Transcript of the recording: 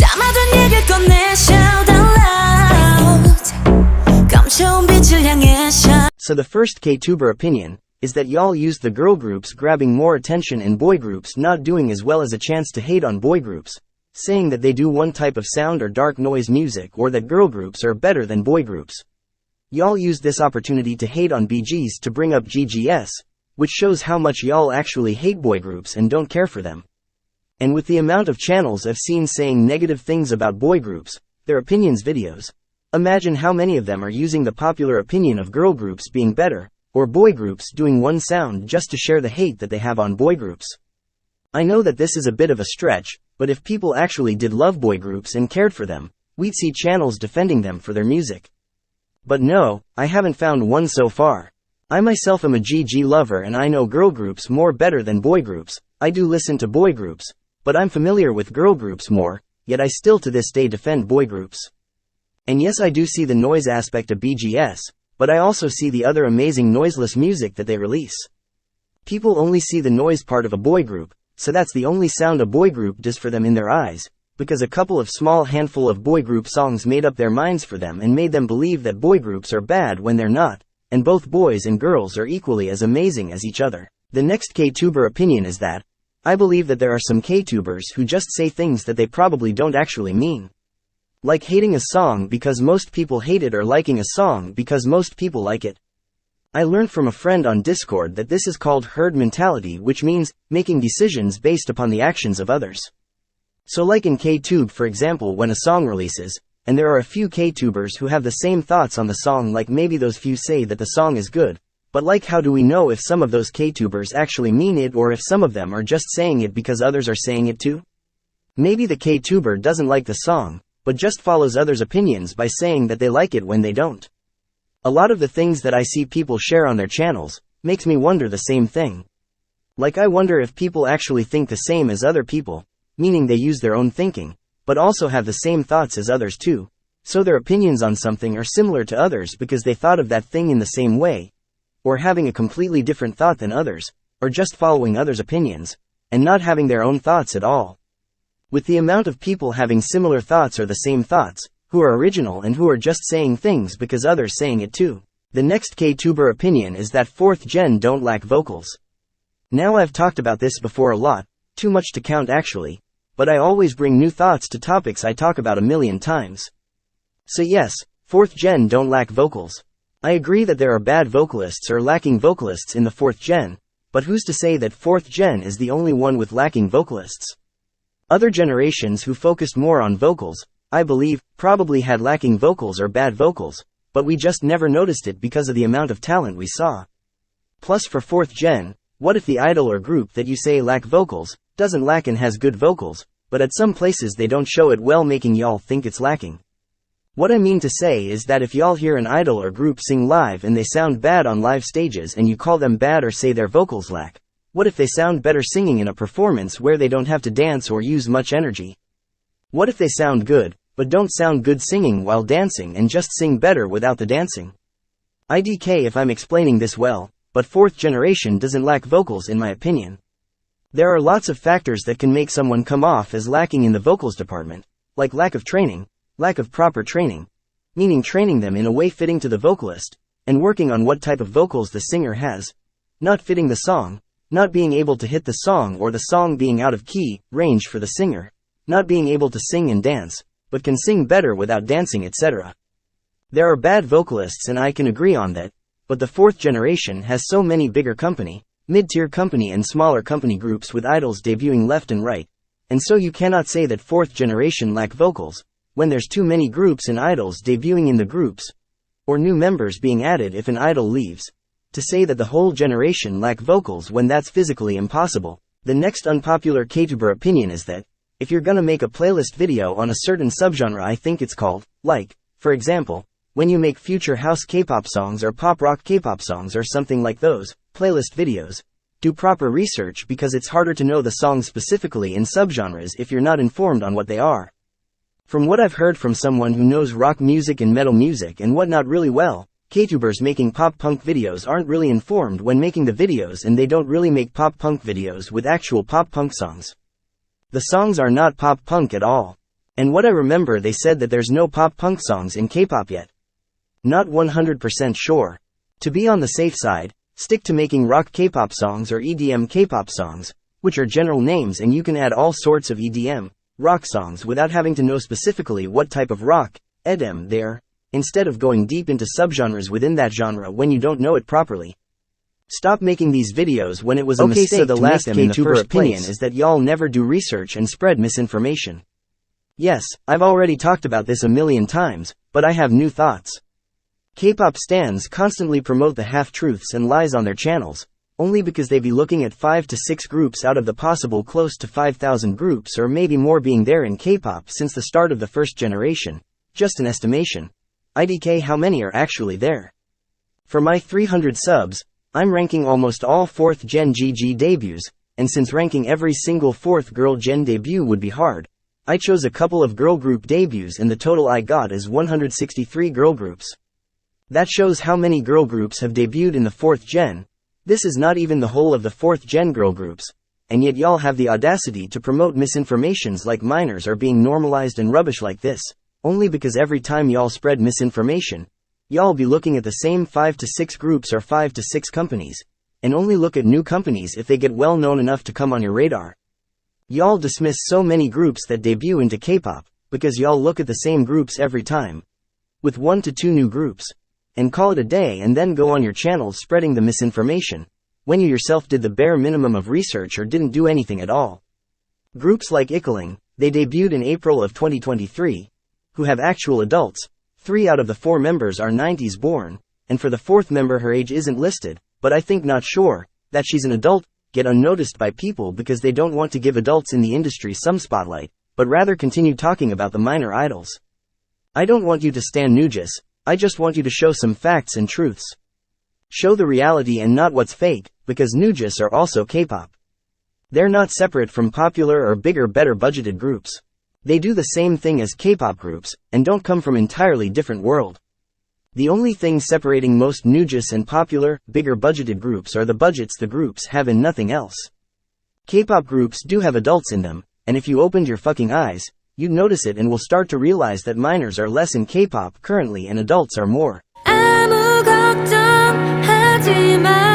담아둔 얘기를 꺼내 shout out loud 감춰온 빛을 향해 shine. So the first K-tuber opinion is that y'all used the girl groups grabbing more attention and boy groups not doing as well as a chance to hate on boy groups, saying that they do one type of sound or dark noise music or that girl groups are better than boy groups. Y'all used this opportunity to hate on BGs to bring up GGS, which shows how much y'all actually hate boy groups and don't care for them. And with the amount of channels I've seen saying negative things about boy groups, their opinions videos, imagine how many of them are using the popular opinion of girl groups being better, or boy groups doing one sound just to share the hate that they have on boy groups. I know that this is a bit of a stretch, but if people actually did love boy groups and cared for them, we'd see channels defending them for their music. But no, I haven't found one so far. I myself am a GG lover and I know girl groups more better than boy groups. I do listen to boy groups, but I'm familiar with girl groups more, yet I still to this day defend boy groups. And yes, I do see the noise aspect of BGS, but I also see the other amazing noiseless music that they release. People only see the noise part of a boy group, so that's the only sound a boy group does for them in their eyes, because a couple of small handful of boy group songs made up their minds for them and made them believe that boy groups are bad when they're not, and both boys and girls are equally as amazing as each other. The next K-tuber opinion is that, I believe that there are some K-tubers who just say things that they probably don't actually mean. Like hating a song because most people hate it or liking a song because most people like it. I learned from a friend on Discord that this is called herd mentality, which means making decisions based upon the actions of others. So like in K-tube for example, when a song releases, and there are a few K-tubers who have the same thoughts on the song, like maybe those few say that the song is good, but like how do we know if some of those K-tubers actually mean it or if some of them are just saying it because others are saying it too? Maybe the K-tuber doesn't like the song, but just follows others' opinions by saying that they like it when they don't. A lot of the things that I see people share on their channels makes me wonder the same thing. Like I wonder if people actually think the same as other people, meaning they use their own thinking, but also have the same thoughts as others too, so their opinions on something are similar to others because they thought of that thing in the same way, or having a completely different thought than others, or just following others' opinions, and not having their own thoughts at all. With the amount of people having similar thoughts or the same thoughts, who are original and who are just saying things because others saying it too. The next K-tuber opinion is that 4th gen don't lack vocals. Now I've talked about this before a lot, too much to count actually, but I always bring new thoughts to topics I talk about a million times. So yes, 4th gen don't lack vocals. I agree that there are bad vocalists or lacking vocalists in the 4th gen, but who's to say that 4th gen is the only one with lacking vocalists? Other generations who focused more on vocals, I believe, probably had lacking vocals or bad vocals, but we just never noticed it because of the amount of talent we saw. Plus for 4th gen, what if the idol or group that you say lack vocals, doesn't lack and has good vocals, but at some places they don't show it well, making y'all think it's lacking? What I mean to say is that if y'all hear an idol or group sing live and they sound bad on live stages and you call them bad or say their vocals lack, what if they sound better singing in a performance where they don't have to dance or use much energy? What if they sound good, but don't sound good singing while dancing and just sing better without the dancing? IDK if I'm explaining this well, but 4th generation doesn't lack vocals in my opinion. There are lots of factors that can make someone come off as lacking in the vocals department, like lack of training, lack of proper training, meaning training them in a way fitting to the vocalist, and working on what type of vocals the singer has, not fitting the song, not being able to hit the song or the song being out of key, range for the singer, not being able to sing and dance, but can sing better without dancing, etc. There are bad vocalists and I can agree on that, but the 4th generation has so many bigger company, mid-tier company and smaller company groups with idols debuting left and right, and so you cannot say that 4th generation lack vocals, when there's too many groups and idols debuting in the groups, or new members being added if an idol leaves, to say that the whole generation lack vocals when that's physically impossible. The next unpopular K-tuber opinion is that, if you're gonna make a playlist video on a certain subgenre, I think it's called, like, for example, when you make future house K-pop songs or pop rock K-pop songs or something like those, playlist videos, do proper research because it's harder to know the songs specifically in subgenres if you're not informed on what they are. From what I've heard from someone who knows rock music and metal music and whatnot really well, K-tubers making pop-punk videos aren't really informed when making the videos, and they don't really make pop-punk videos with actual pop-punk songs. The songs are not pop-punk at all. And what I remember, they said that there's no pop-punk songs in K-pop yet. Not 100% sure. To be on the safe side, stick to making rock K-pop songs or EDM K-pop songs, which are general names, and you can add all sorts of EDM, rock songs without having to know specifically what type of rock, EDM they are, instead of going deep into subgenres within that genre when you don't know it properly. Stop making these videos when it was a mistake. So the last KTuber opinion is that y'all never do research and spread misinformation. Yes, I've already talked about this a million times, but I have new thoughts. K-pop stans constantly promote the half-truths and lies on their channels, only because they be looking at 5 to 6 groups out of the possible close to 5,000 groups or maybe more being there in K-pop since the start of the first generation. Just an estimation. IDK, how many are actually there? For my 300 subs, I'm ranking almost all 4th Gen GG debuts, and since ranking every single 4th girl Gen debut would be hard, I chose a couple of girl group debuts and the total I got is 163 girl groups. That shows how many girl groups have debuted in the 4th gen. This is not even the whole of the 4th gen girl groups, and yet y'all have the audacity to promote misinformations like minors are being normalized and rubbish like this, only because every time y'all spread misinformation, y'all be looking at the same 5 to 6 groups or 5 to 6 companies, and only look at new companies if they get well known enough to come on your radar. Y'all dismiss so many groups that debut into K-pop, because y'all look at the same groups every time, with 1 to 2 new groups, and call it a day and then go on your channels spreading the misinformation, when you yourself did the bare minimum of research or didn't do anything at all. Groups like Ikling, they debuted in April of 2023, who have actual adults. 3 out of the 4 members are 90s born, and for the 4th member her age isn't listed, but I think not sure that she's an adult, get unnoticed by people because they don't want to give adults in the industry some spotlight, but rather continue talking about the minor idols. I don't want you to stan Nugis, I just want you to show some facts and truths. Show the reality and not what's fake, because Nugis are also K-pop. They're not separate from popular or bigger better budgeted groups. They do the same thing as K-pop groups, and don't come from entirely different world. The only thing separating most Nugis and popular, bigger budgeted groups are the budgets the groups have and nothing else. K-pop groups do have adults in them, and if you opened your fucking eyes, you'd notice it and will start to realize that minors are less in K-pop currently and adults are more. 아무 걱정하지 마.